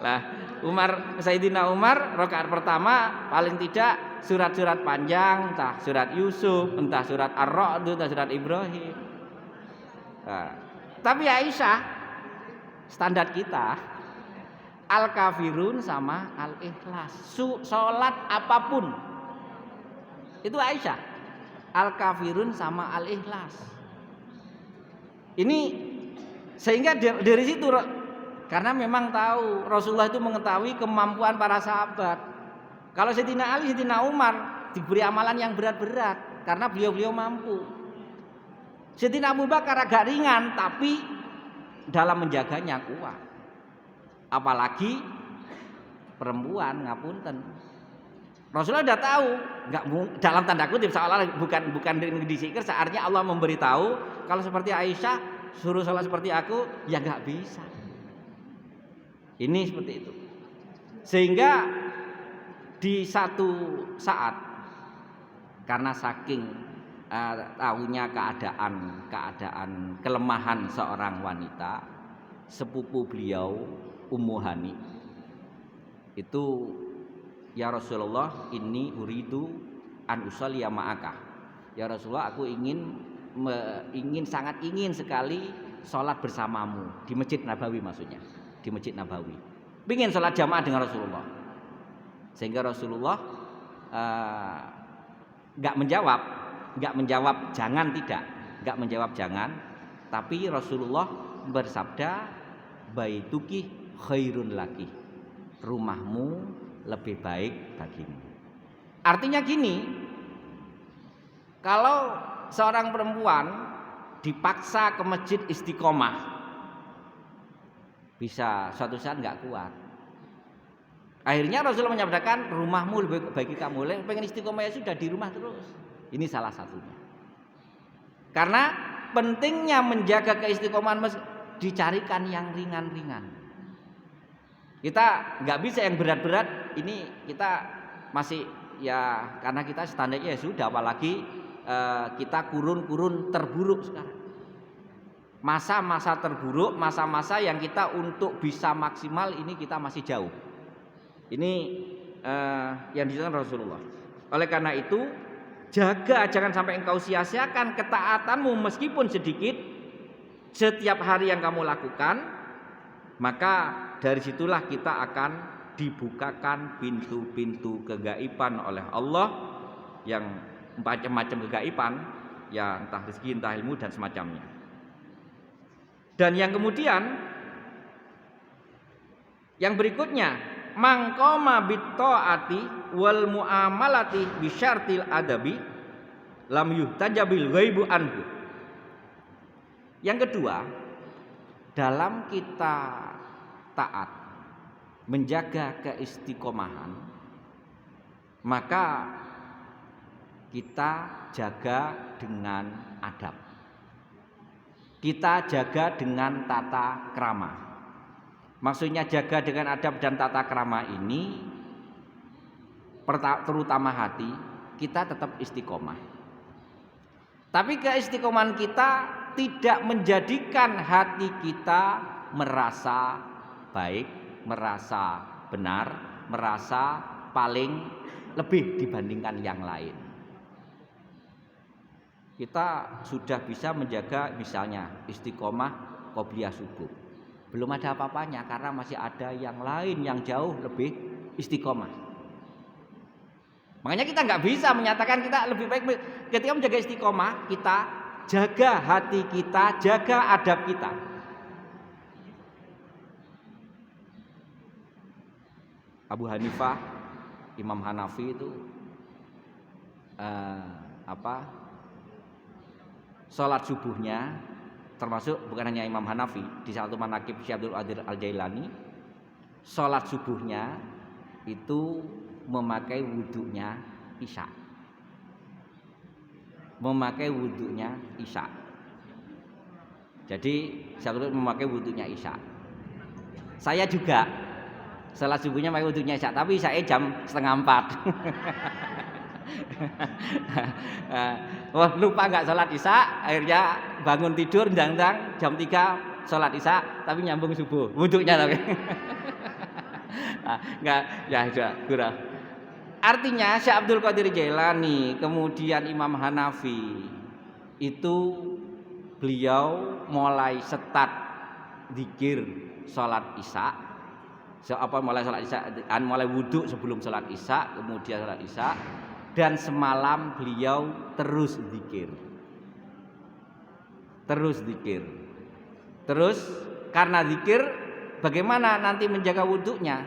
Lah Sayyidina Umar rakaat pertama paling tidak surat-surat panjang, entah surat Yusuf, entah surat Ar-Ra'd, entah surat Ibrahim. Nah, tapi Aisyah standar kita Al-Kafirun sama Al-Ikhlas, sholat apapun itu Aisyah. Al-Kafirun sama Al-Ikhlas. Ini sehingga dari situ, karena memang tahu Rasulullah itu mengetahui kemampuan para sahabat. Kalau Sayyidina Ali, Sayyidina Umar diberi amalan yang berat-berat karena beliau-beliau mampu. Sayyidina Abu Bakar agak ringan tapi dalam menjaganya kuat. Apalagi perempuan, ngapunten. Rasulullah sudah tahu, nggak dalam tanda kutip seolah bukan disikir, seartinya Allah memberitahu kalau seperti Aisyah suruh sholat seperti aku ya nggak bisa. Ini seperti itu. Sehingga di satu saat karena saking tahunya keadaan kelemahan seorang wanita, sepupu beliau Ummu Hani itu, ya Rasulullah, ini uridu an usolliya ma'aka. Ya Rasulullah, aku sangat ingin sekali sholat bersamamu di Masjid Nabawi, maksudnya di Masjid Nabawi. Ingin sholat jamaah dengan Rasulullah. Sehingga Rasulullah nggak menjawab jangan, nggak menjawab jangan, tapi Rasulullah bersabda, baituki khairun laki, rumahmu lebih baik bagimu. Artinya gini, kalau seorang perempuan dipaksa ke masjid istiqomah, bisa suatu saat nggak kuat. Akhirnya Rasulullah menyabdakan, rumahmu lebih baik bagi kamu. Pengen istiqomah ya sudah di rumah terus. Ini salah satunya. Karena pentingnya menjaga keistiqomahan, dicarikan yang ringan-ringan. Kita nggak bisa yang berat-berat. Ini kita masih ya, karena kita standarnya ya sudah, apalagi kita kurun terburuk sekarang. Masa-masa terburuk, masa-masa yang kita untuk bisa maksimal ini kita masih jauh. Ini yang dijelaskan Rasulullah. Oleh karena itu, jaga jangan sampai engkau sia-siakan ketaatanmu meskipun sedikit setiap hari yang kamu lakukan, maka dari situlah kita akan dibukakan pintu-pintu kegaiban oleh Allah, yang macam-macam kegaiban, ya entah rezeki, entah ilmu dan semacamnya. Dan yang kemudian yang berikutnya, mangkoma bitta'ati wal muamalati bisyartil adabi lam yuhtajabil ghaibu anhu. Yang kedua, dalam kita taat menjaga keistiqomahan, maka kita jaga dengan adab, kita jaga dengan tata krama. Maksudnya jaga dengan adab dan tata krama ini, terutama hati, kita tetap istiqomah. Tapi keistiqomahan kita tidak menjadikan hati kita merasa baik, merasa benar, merasa paling lebih dibandingkan yang lain. Kita sudah bisa menjaga misalnya istiqomah qobliyah subuh, belum ada apa-apanya karena masih ada yang lain yang jauh lebih istiqomah. Makanya kita nggak bisa menyatakan kita lebih baik. Ketika menjaga istiqomah, kita jaga hati kita, jaga adab kita. Abu Hanifah, Imam Hanafi itu sholat subuhnya, termasuk bukan hanya Imam Hanafi, di satu manaqib Syekh Abdul Qadir Al-Jailani, sholat subuhnya itu memakai wudhunya isya. Memakai wudhunya isya. Jadi Syekh Abdul memakai wudhunya isya. Saya juga sholat subuhnya pakai wudhunya isya, tapi saya jam 3:30. Wah, lupa nggak sholat isya, akhirnya bangun tidur ndang-ndang jam 3 sholat isya, tapi nyambung subuh wudhunya tapi nggak, ya sudah kurang. Artinya Syekh Abdul Qadir Jailani, kemudian Imam Hanafi itu beliau mulai start zikir sholat isya, mulai sholat isya, mulai wudhu sebelum sholat isya, kemudian sholat isya, dan semalam beliau terus zikir. Terus karena zikir, bagaimana nanti menjaga wudhunya?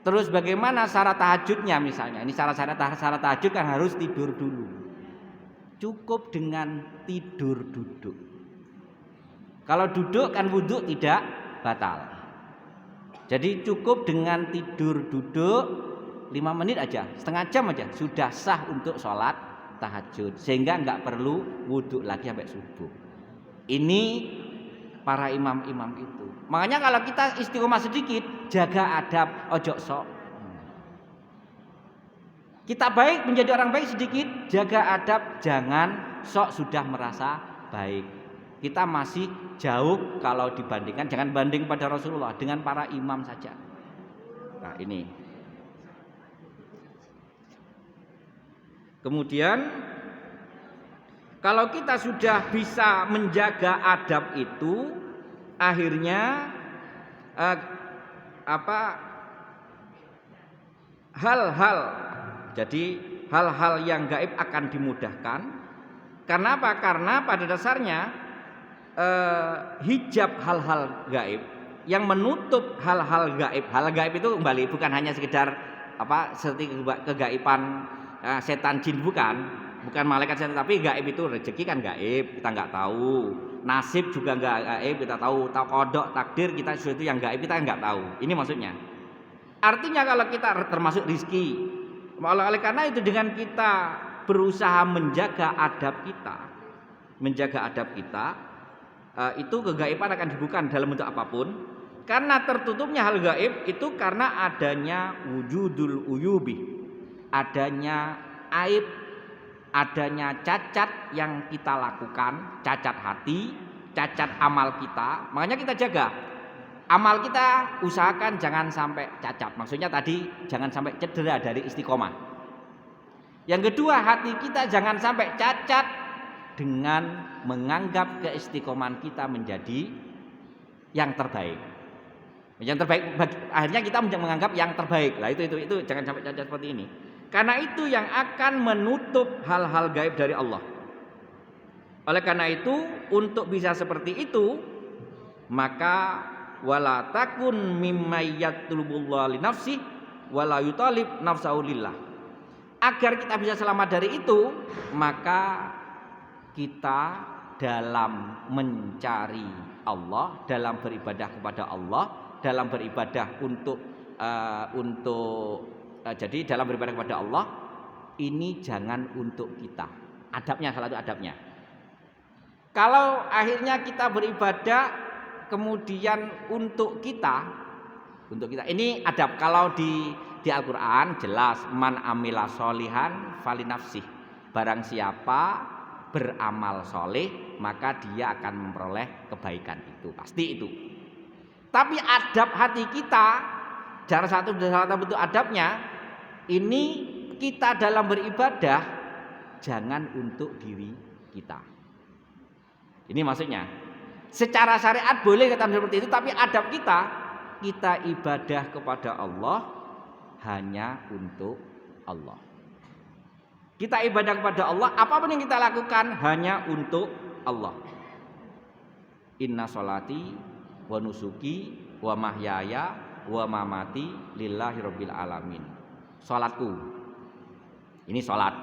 Terus bagaimana syarat tahajudnya misalnya? Ini syarat tahajud kan harus tidur dulu. Cukup dengan tidur duduk. Kalau duduk kan wudhu tidak batal. Jadi cukup dengan tidur duduk 5 menit aja, setengah jam aja sudah sah untuk sholat tahajud, sehingga nggak perlu wudhu lagi sampai subuh. Ini para imam-imam itu. Makanya kalau kita istiqomah sedikit, jaga adab, ojo sok. Kita baik, menjadi orang baik sedikit, jaga adab, jangan sok sudah merasa baik. Kita masih jauh kalau dibandingkan, jangan banding pada Rasulullah, dengan para imam saja. Nah ini. Kemudian kalau kita sudah bisa menjaga adab itu, akhirnya hal-hal yang gaib akan dimudahkan. Karena apa? Karena pada dasarnya hijab hal-hal gaib yang menutup hal-hal gaib. Hal gaib itu kembali bukan hanya sekedar seperti kegaiban setan jin, bukan malaikat setan, tapi gaib itu rezeki kan gaib, kita nggak tahu. Nasib juga nggak gaib, kita tahu. Kodok, takdir kita sesuatu yang gaib kita nggak tahu. Ini maksudnya. Artinya kalau kita termasuk rizki, oleh karena itu dengan kita berusaha menjaga adab kita, itu kegaiban akan dibuka dalam bentuk apapun. Karena tertutupnya hal gaib itu karena adanya wujudul uyubi, adanya aib, adanya cacat yang kita lakukan, cacat hati, cacat amal kita. Makanya kita jaga amal kita, usahakan jangan sampai cacat. Maksudnya tadi jangan sampai cedera dari istiqomah. Yang kedua, hati kita jangan sampai cacat dengan menganggap keistiqomahan kita menjadi yang terbaik. Akhirnya kita menganggap yang terbaik. Lah itu jangan sampai cacat seperti ini. Karena itu yang akan menutup hal-hal gaib dari Allah. Oleh karena itu, untuk bisa seperti itu, maka wala takun mimma yatlubullah li nafsi wala yutalib nafsahu lillah. Agar kita bisa selamat dari itu, maka kita dalam mencari Allah, dalam beribadah kepada Allah, dalam beribadah jadi dalam beribadah kepada Allah ini jangan untuk kita. Adabnya, salah satu adabnya. Kalau akhirnya kita beribadah kemudian untuk kita ini adab. Kalau di Al-Qur'an jelas man amila sholihan falinafsih. Barang siapa beramal soleh maka dia akan memperoleh kebaikan itu, pasti itu. Tapi adab hati kita, salah satu bentuk adabnya ini kita dalam beribadah jangan untuk diri kita. Ini maksudnya secara syariat boleh kita seperti itu, tapi adab kita ibadah kepada Allah hanya untuk Allah. Kita ibadah kepada Allah, apapun yang kita lakukan hanya untuk Allah. Inna sholati wa nusuki wa mahyaya wa mamati lillahi rabbil alamin. Salatku, ini salat.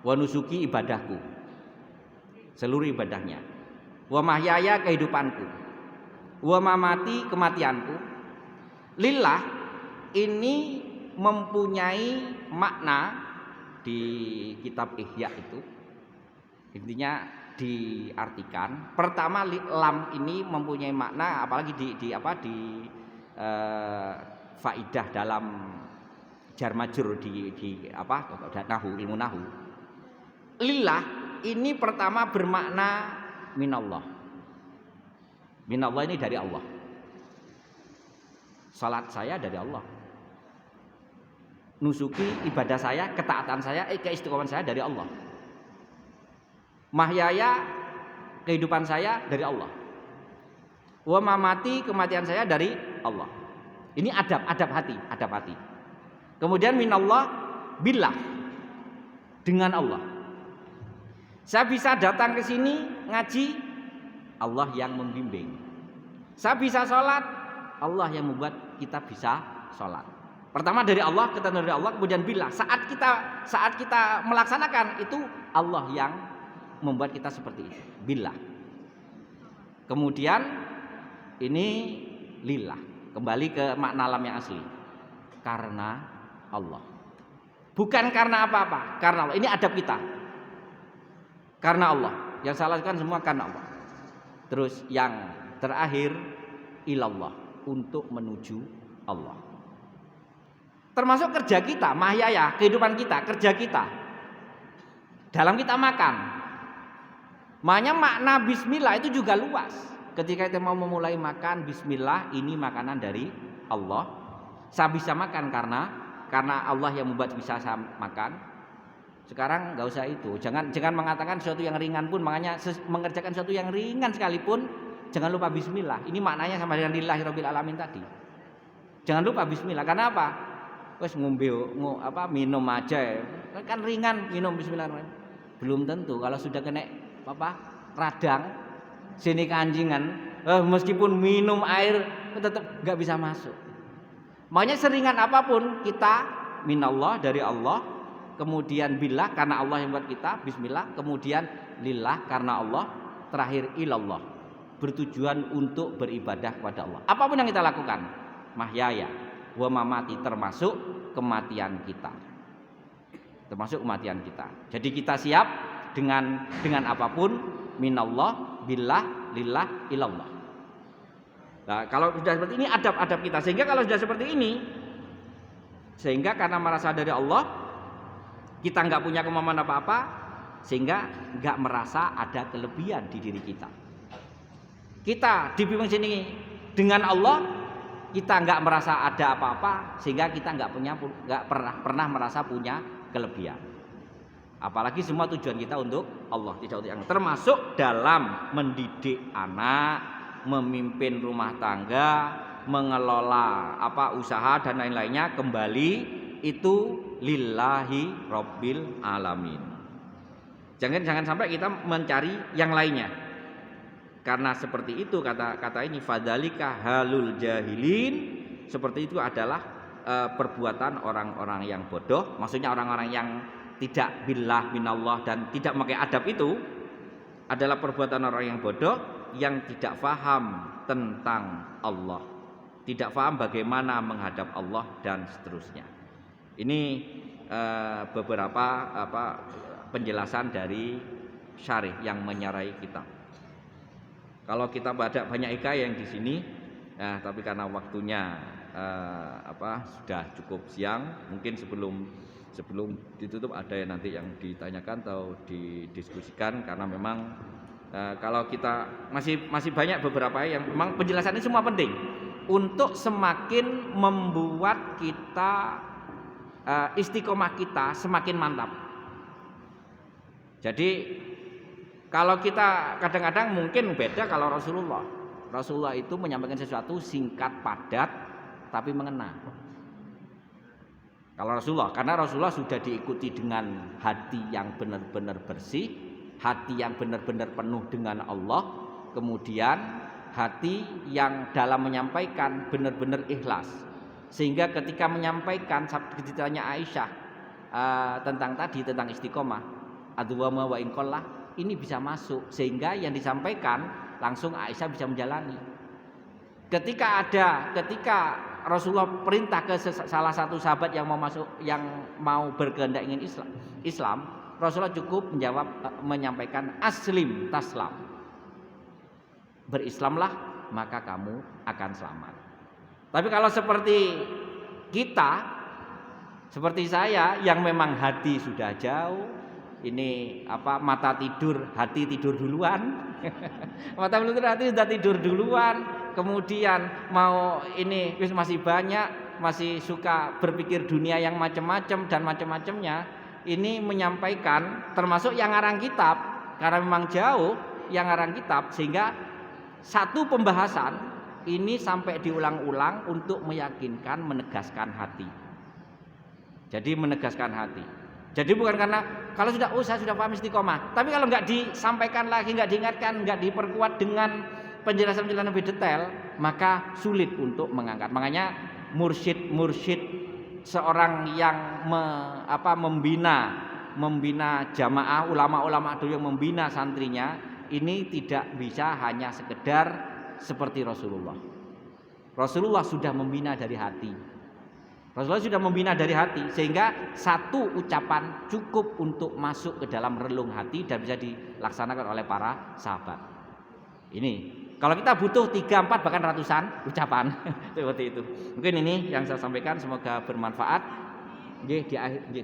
Wa nusuki ibadahku, seluruh ibadahnya. Wa mahyaya kehidupanku, wa mamati kematianku. Lillah ini mempunyai makna di kitab Ihya itu, intinya diartikan. Pertama, lam ini mempunyai makna, apalagi di faidah dalam jar majrur di ilmu nahu. Lillah ini pertama bermakna minallah. Minallah ini dari Allah. Salat saya dari Allah. Nusuki ibadah saya, ketaatan saya, keistiqomahan saya dari Allah. Mahyaya kehidupan saya dari Allah. Wa mamati kematian saya dari Allah. Ini adab hati. Kemudian minallah billah. dengan Allah. Saya bisa datang ke sini ngaji, Allah yang membimbing. Saya bisa sholat, Allah yang membuat kita bisa sholat. Pertama dari Allah, ketentuan dari Allah, kemudian billah. Saat kita melaksanakan itu, Allah yang membuat kita seperti itu. Billah. Kemudian ini lillah. Kembali ke makna alam yang asli. Karena Allah. Bukan karena apa-apa, karena Allah. Ini adab kita. Karena Allah. Yang saya lakukan semua karena Allah. Terus yang terakhir ilallah, untuk menuju Allah. Termasuk kerja kita, mahyaya, kehidupan kita, kerja kita. Dalam kita makan. Makanya makna bismillah itu juga luas. Ketika kita mau memulai makan, bismillah, ini makanan dari Allah. Saya bisa makan karena Allah yang membuat bisa saya makan. Sekarang nggak usah itu. Jangan mengatakan sesuatu yang ringan pun, makanya mengerjakan sesuatu yang ringan sekalipun jangan lupa bismillah. Ini maknanya sama dengan lillahirabbil alamin tadi. Jangan lupa bismillah. Karena apa? Wes minum aja ya. Kan ringan minum bismillahirrahmanirrahim. Belum tentu kalau sudah kena radang sini kanjingan, meskipun minum air tetap nggak bisa masuk. Makanya seringan apapun kita minallah, dari Allah, kemudian billah karena Allah yang buat kita, bismillah, kemudian lillah karena Allah, terakhir ilallah, bertujuan untuk beribadah kepada Allah. Apapun yang kita lakukan, mahyaya wa mamati, termasuk kematian kita. Termasuk kematian kita. Jadi kita siap dengan apapun, minallah, billah, lillah, ilallah. Nah, kalau sudah seperti ini adab-adab kita. Sehingga kalau sudah seperti ini, sehingga karena merasa dari Allah, kita nggak punya kemampuan apa-apa, sehingga nggak merasa ada kelebihan di diri kita. Kita dibimbing sini dengan Allah, kita nggak merasa ada apa-apa, sehingga kita nggak pernah merasa punya kelebihan. Apalagi semua tujuan kita untuk Allah, tidak untuk yang, termasuk dalam mendidik anak, memimpin rumah tangga, mengelola usaha dan lain-lainnya, kembali itu lillahi rabbil alamin. Jangan sampai kita mencari yang lainnya. Karena seperti itu kata ini, fadzalika halul jahilin, seperti itu adalah perbuatan orang-orang yang bodoh. Maksudnya orang-orang yang tidak billah minallah dan tidak memakai adab, itu adalah perbuatan orang yang bodoh, yang tidak faham tentang Allah, tidak faham bagaimana menghadap Allah dan seterusnya. Ini beberapa penjelasan dari syarih yang menyarai kitab. Kalau kita baca banyak hikayah yang di sini, tapi karena waktunya sudah cukup siang, mungkin sebelum ditutup ada yang nanti yang ditanyakan atau didiskusikan, karena memang kalau kita masih banyak beberapa yang memang penjelasannya semua penting untuk semakin membuat kita istiqomah kita semakin mantap. Jadi kalau kita kadang-kadang mungkin beda kalau Rasulullah itu menyampaikan sesuatu singkat, padat, tapi mengena. Kalau karena Rasulullah sudah diikuti dengan hati yang benar-benar bersih, hati yang benar-benar penuh dengan Allah, kemudian hati yang dalam menyampaikan benar-benar ikhlas. Sehingga ketika menyampaikan ditanya Aisyah tentang istiqomah, adwama wa inqallah, ini bisa masuk, sehingga yang disampaikan langsung Aisyah bisa menjalani. Ketika Rasulullah perintah ke salah satu sahabat yang mau berkehendak ingin Islam, Rasulullah cukup menyampaikan aslim taslam, berislamlah maka kamu akan selamat. Tapi kalau seperti kita, seperti saya yang memang hati sudah jauh, ini mata tidur, hati tidur duluan. Mata belum tidur, hati sudah tidur duluan. Kemudian mau ini masih banyak, masih suka berpikir dunia yang macam-macam dan macam-macamnya. Ini menyampaikan termasuk yang ngarang kitab, karena memang jauh yang ngarang kitab, sehingga satu pembahasan ini sampai diulang-ulang untuk meyakinkan, menegaskan hati. Jadi menegaskan hati. Jadi bukan karena kalau sudah saya sudah paham istiqomah, tapi kalau nggak disampaikan lagi, nggak diingatkan, nggak diperkuat dengan penjelasan-penjelasan lebih detail, maka sulit untuk mengangkat. Makanya mursyid seorang yang membina jamaah, ulama-ulama dulu yang membina santrinya, ini tidak bisa hanya sekedar seperti Rasulullah. Rasulullah sudah membina dari hati. Rasulullah sudah membina dari hati, sehingga satu ucapan cukup untuk masuk ke dalam relung hati dan bisa dilaksanakan oleh para sahabat. Ini kalau kita butuh 3, 4 bahkan ratusan ucapan seperti itu. Mungkin ini yang saya sampaikan, semoga bermanfaat. Di